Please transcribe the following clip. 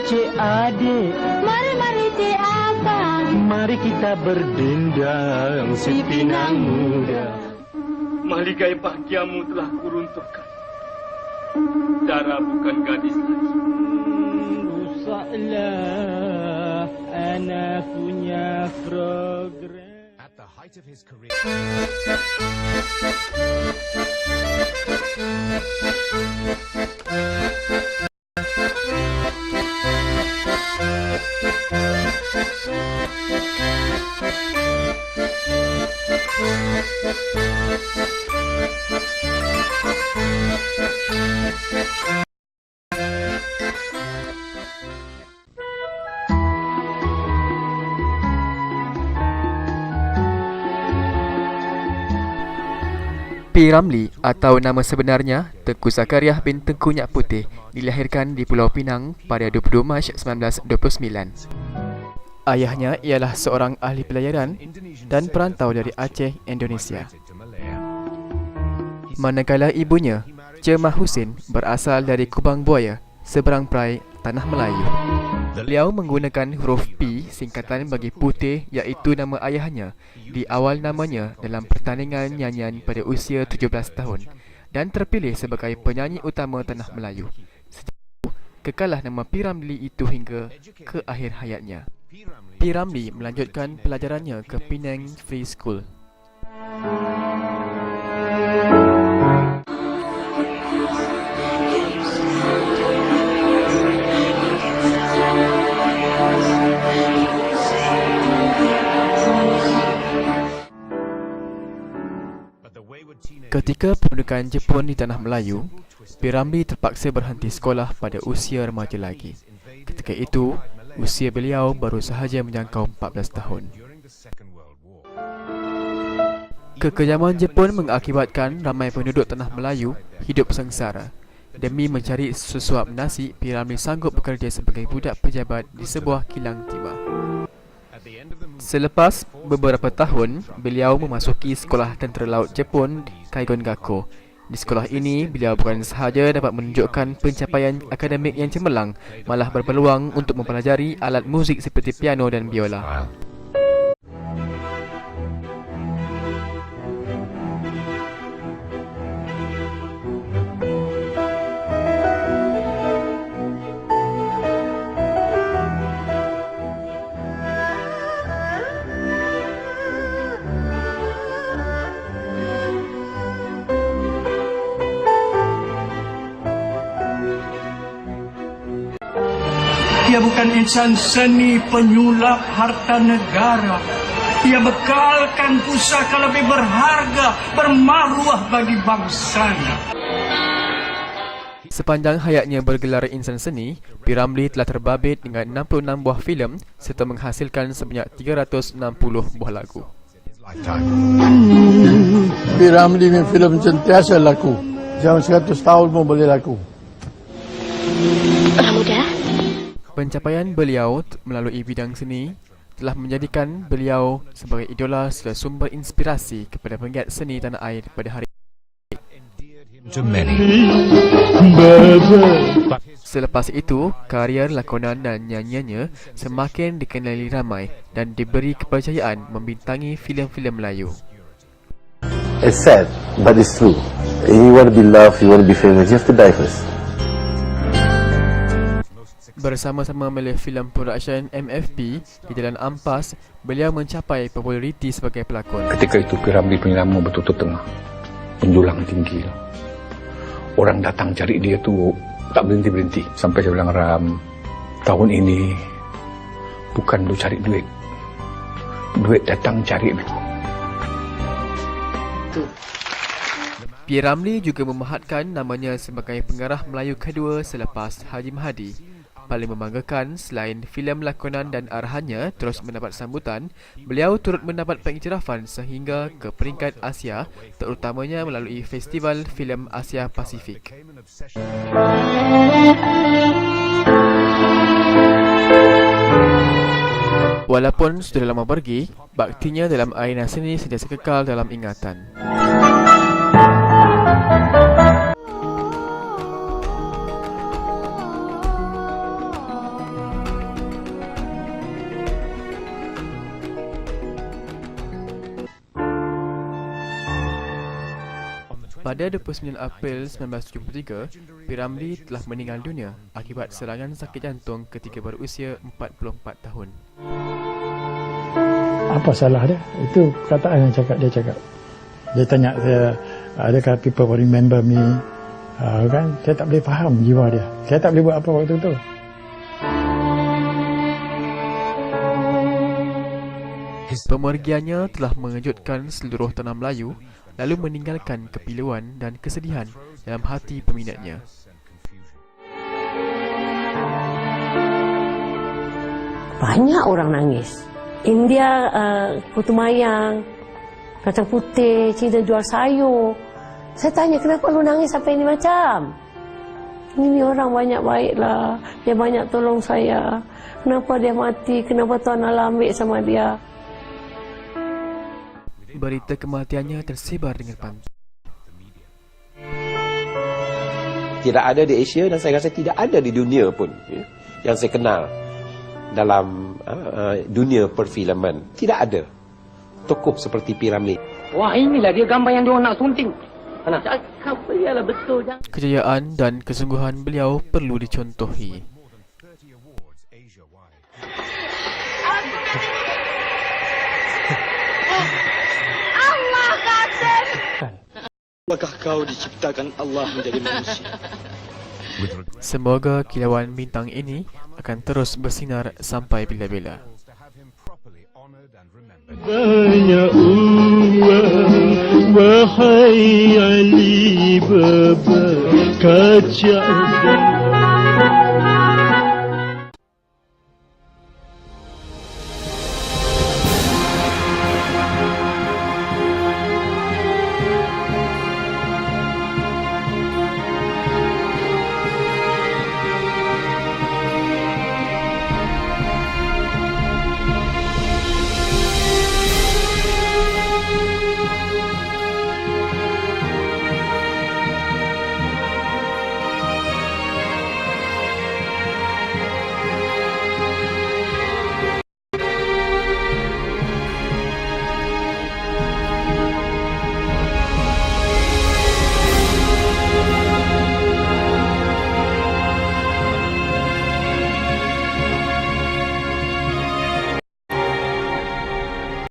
cik adik, Mari cik abang, mari kita berdendang si pinang muda. Maligai bahagiamu telah kuruntuhkan. Dara bukan gadis lagi. Rusaklah anak punya program. At the height of his career. P. Ramlee atau nama sebenarnya Tengku Zakariah bin Tengku Nyak Putih dilahirkan di Pulau Pinang pada 22 Mac 1929. Ayahnya ialah seorang ahli pelayaran dan perantau dari Aceh, Indonesia. Manakala ibunya, Cemah Husin, berasal dari Kubang Buaya, seberang perai Tanah Melayu. Beliau menggunakan huruf P singkatan bagi putih, iaitu nama ayahnya, di awal namanya dalam pertandingan nyanyian pada usia 17 tahun dan terpilih sebagai penyanyi utama Tanah Melayu. Sejak itu, kekalah nama P. Ramlee itu hingga ke akhir hayatnya. P. Ramlee melanjutkan pelajarannya ke Penang Free School. Ketika pendudukan Jepun di Tanah Melayu, P. Ramlee terpaksa berhenti sekolah pada usia remaja lagi. Ketika itu, usia beliau baru sahaja menjangkau 14 tahun. Kekejaman Jepun mengakibatkan ramai penduduk Tanah Melayu hidup sengsara. Demi mencari sesuap nasi, P. Ramlee sanggup bekerja sebagai budak pejabat di sebuah kilang timah. Selepas beberapa tahun, beliau memasuki Sekolah Tentera Laut Jepun di Kaigon Gakko. Di sekolah ini, beliau bukan sahaja dapat menunjukkan pencapaian akademik yang cemerlang, malah berpeluang untuk mempelajari alat muzik seperti piano dan biola. Ia bukan insan seni penyulap harta negara. Ia bekalkan pusaka lebih berharga, bermaruah bagi bangsanya. Sepanjang hayatnya bergelar insan seni, P. Ramlee telah terbabit dengan 66 buah filem serta menghasilkan sebanyak 360 buah lagu. P. Ramlee punya filem sentiasa laku. Jangan 100 tahun pun boleh laku. orang muda. Pencapaian beliau melalui bidang seni telah menjadikan beliau sebagai idola serta sumber inspirasi kepada penggiat seni tanah air pada hari ini. Selepas itu, karier lakonan dan nyanyiannya semakin dikenali ramai dan diberi kepercayaan membintangi filem-filem Melayu. It's sad, but it's true. You want to be loved, you want to be famous, you have to die first. Bersama-sama Malay Film Production MFP di Jalan Ampas, beliau mencapai populariti sebagai pelakon. Ketika itu P. Ramlee punya nama betul-betul tengah menjulang tinggi. Orang datang cari dia tu tak berhenti-berhenti. Sampai saya bilang, Ram, tahun ini bukan lu cari duit. Duit datang cari aku. P. Ramlee juga memahatkan namanya sebagai pengarah Melayu kedua selepas Haji Mahadi. Paling membanggakan, selain filem lakonan dan arahannya terus mendapat sambutan, beliau turut mendapat pengiktirafan sehingga ke peringkat Asia, terutamanya melalui Festival Filem Asia Pasifik. Walaupun sudah lama pergi, baktinya dalam arena seni sentiasa kekal dalam ingatan. Pada 29 April 1973, P. Ramlee telah meninggal dunia akibat serangan sakit jantung ketika berusia 44 tahun. Apa salah dia? Itu perkataan yang dia cakap. Dia tanya saya, adakah people will remember me? Kan saya tak boleh faham jiwa dia. Saya tak boleh buat apa waktu itu. Pemergiannya telah mengejutkan seluruh tanah Melayu, lalu meninggalkan kepiluan dan kesedihan dalam hati peminatnya. Banyak orang nangis. India, Putumayang, kacang putih, Cina jual sayur. Saya tanya, kenapa lu nangis sampai ini macam? Ini orang banyak baiklah. Dia banyak tolong saya. Kenapa dia mati? Kenapa Tuhan Allah ambil sama dia? Berita kematiannya tersebar dengan pantas. Tidak ada di Asia dan saya rasa tidak ada di dunia pun yang saya kenal dalam dunia perfilman. Tidak ada tokoh seperti P. Ramlee. Wah, inilah dia gambar yang diorang nak sunting. Cakap ialah betul. Kejayaan dan kesungguhan beliau perlu dicontohi. Allah kasih. Apakah kau diciptakan Allah menjadi manusia? Semoga kilauan bintang ini akan terus bersinar sampai bila-bila. Banyak uang, wahai Ali Baba, kaca dan